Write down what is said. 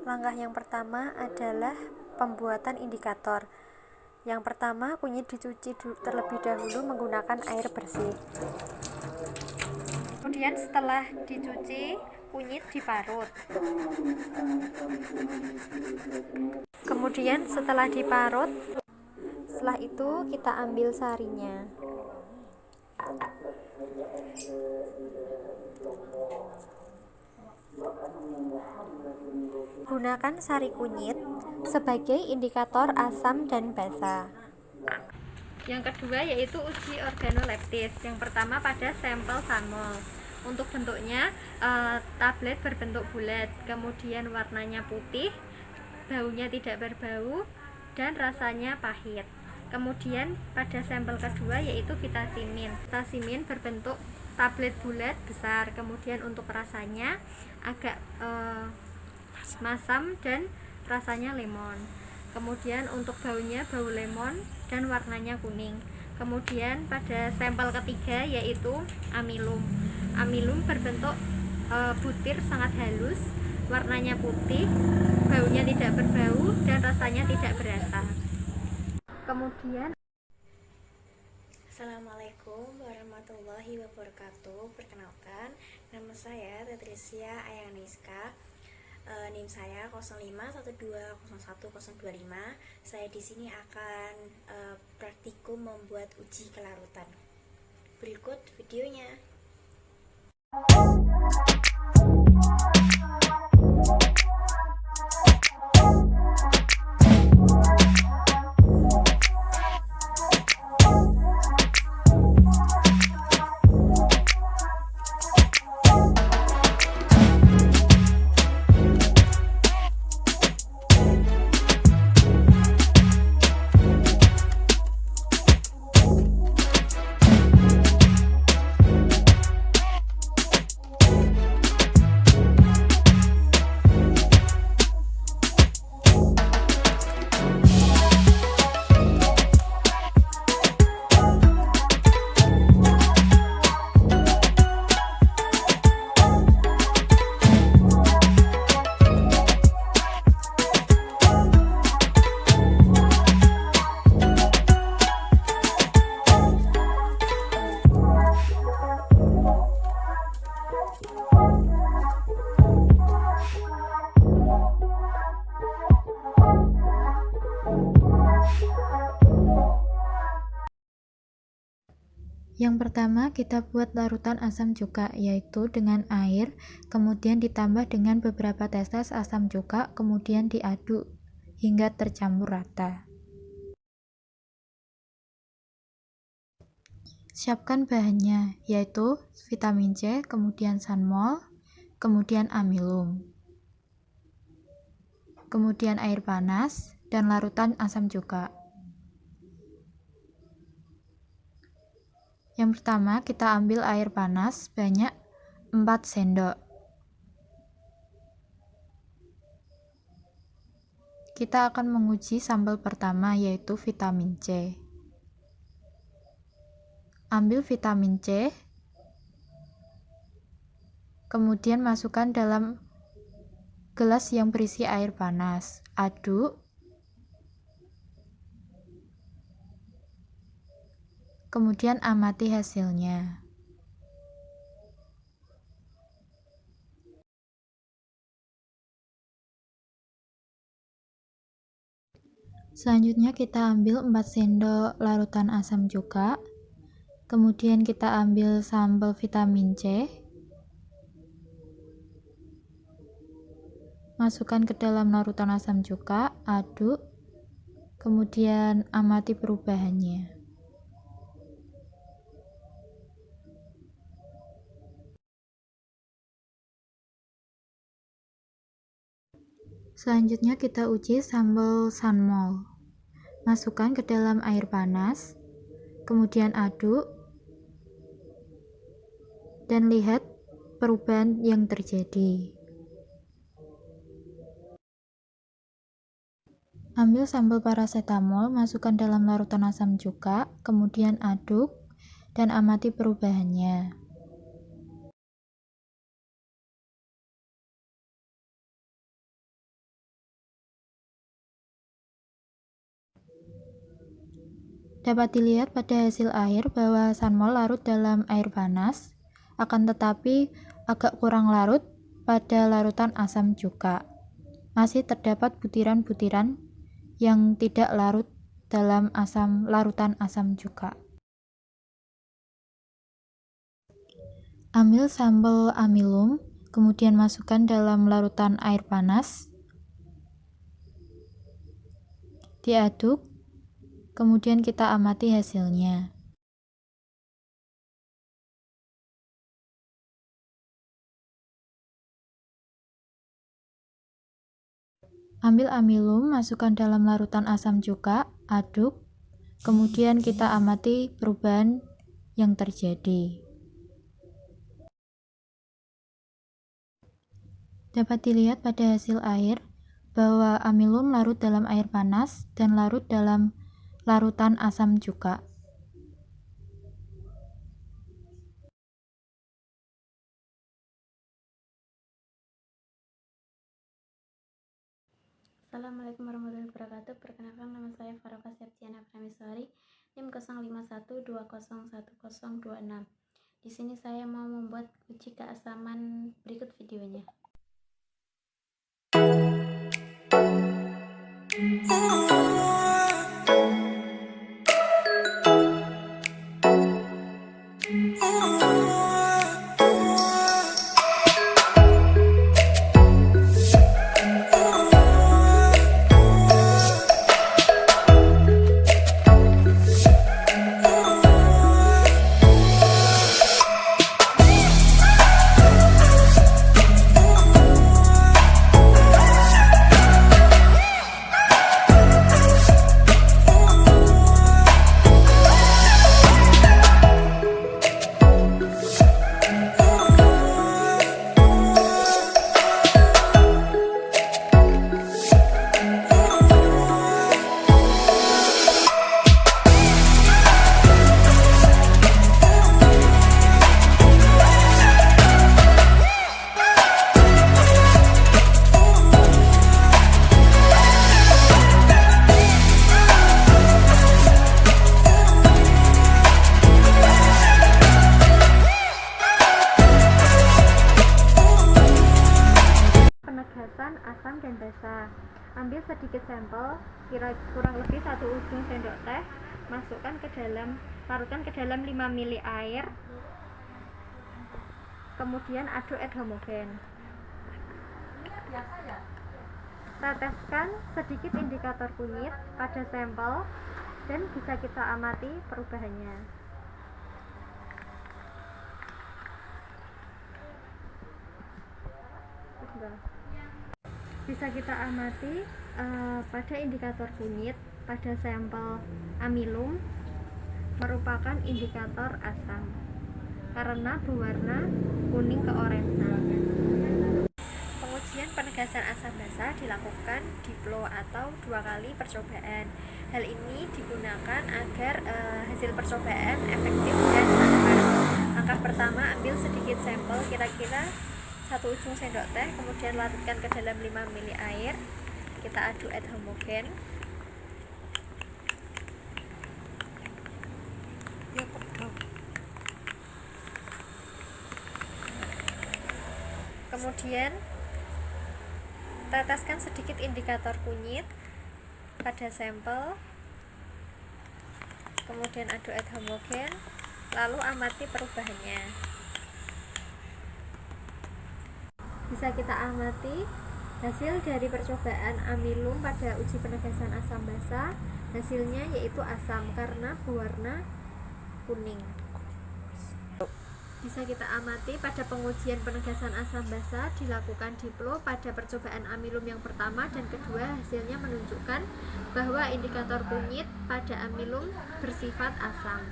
Langkah yang pertama adalah pembuatan indikator. Yang pertama, kunyit dicuci terlebih dahulu menggunakan air bersih. Kemudian setelah dicuci, kunyit diparut. Kemudian setelah diparut, setelah itu kita ambil sarinya. Gunakan sari kunyit sebagai indikator asam dan basa. Yang kedua yaitu uji organoleptis. Yang pertama pada sampel sanmol. Untuk bentuknya tablet berbentuk bulat, kemudian warnanya putih, baunya tidak berbau, dan rasanya pahit. Kemudian pada sampel kedua yaitu vitasimin. Vitasimin berbentuk tablet bulat besar, kemudian untuk rasanya agak masam dan rasanya lemon. Kemudian untuk baunya bau lemon dan warnanya kuning. Kemudian pada sampel ketiga yaitu amilum. Amilum berbentuk butir sangat halus, warnanya putih, baunya tidak berbau dan rasanya tidak berasa. Kemudian Assalamualaikum warahmatullahi wabarakatuh. Perkenalkan, nama saya Tetrisia Ayaniska. NIM saya 0512010125. Saya di sini akan praktikum membuat uji kelarutan. Berikut videonya. Yang pertama, kita buat larutan asam cuka, yaitu dengan air, kemudian ditambah dengan beberapa tetes asam cuka, kemudian diaduk hingga tercampur rata. Siapkan bahannya, yaitu vitamin C, kemudian sanmol, kemudian amilum, kemudian air panas, dan larutan asam cuka. Yang pertama, kita ambil air panas banyak 4 sendok. Kita akan menguji sampel pertama, yaitu vitamin C. Ambil vitamin C, kemudian masukkan dalam gelas yang berisi air panas. Aduk. Kemudian amati hasilnya. Selanjutnya kita ambil 4 sendok larutan asam cuka. Kemudian kita ambil sampel vitamin C. Masukkan ke dalam larutan asam cuka, aduk. Kemudian amati perubahannya. Selanjutnya kita uji sampel sanmol. Masukkan ke dalam air panas, kemudian aduk, dan lihat perubahan yang terjadi. Ambil sampel paracetamol, masukkan dalam larutan asam cuka, kemudian aduk, dan amati perubahannya. Dapat dilihat pada hasil akhir bahwa sanmol larut dalam air panas, akan tetapi agak kurang larut pada larutan asam cuka. Masih terdapat butiran-butiran yang tidak larut dalam larutan asam cuka. Ambil sampel amilum, kemudian masukkan dalam larutan air panas. Diaduk, kemudian kita amati hasilnya. Ambil amilum, masukkan dalam larutan asam cuka, aduk, kemudian kita amati perubahan yang terjadi. Dapat dilihat pada hasil air bahwa amilum larut dalam air panas dan larut dalam larutan asam cuka. Assalamualaikum warahmatullahi wabarakatuh. Perkenalkan, nama saya Faroka Septiana Pramiswari, NIM 0512011026. Di sini saya mau membuat uji keasaman, berikut videonya. Asam dan basa. Ambil sedikit sampel, kurang lebih 1 ujung sendok teh, masukkan ke dalam, larutkan ke dalam 5 ml air, kemudian aduk homogen. Teteskan sedikit indikator kunyit pada sampel dan bisa kita amati perubahannya. Bisa kita amati pada indikator kunyit pada sampel amilum merupakan indikator asam karena berwarna kuning keoransan. Pengujian penegasan asam basa dilakukan di flow atau 2 kali percobaan. Hal ini digunakan agar hasil percobaan efektif dan aman. Langkah pertama, ambil sedikit sampel, kira-kira 1 ujung sendok teh, kemudian larutkan ke dalam 5 ml air, kita aduk homogen. Kemudian teteskan sedikit indikator kunyit pada sampel, kemudian aduk homogen, lalu amati perubahannya. Bisa kita amati hasil dari percobaan amilum pada uji penegasan asam basa. Hasilnya yaitu asam karena berwarna kuning. Bisa kita amati pada pengujian penegasan asam basa dilakukan di flow pada percobaan amilum yang pertama dan kedua, hasilnya menunjukkan bahwa indikator kunyit pada amilum bersifat asam.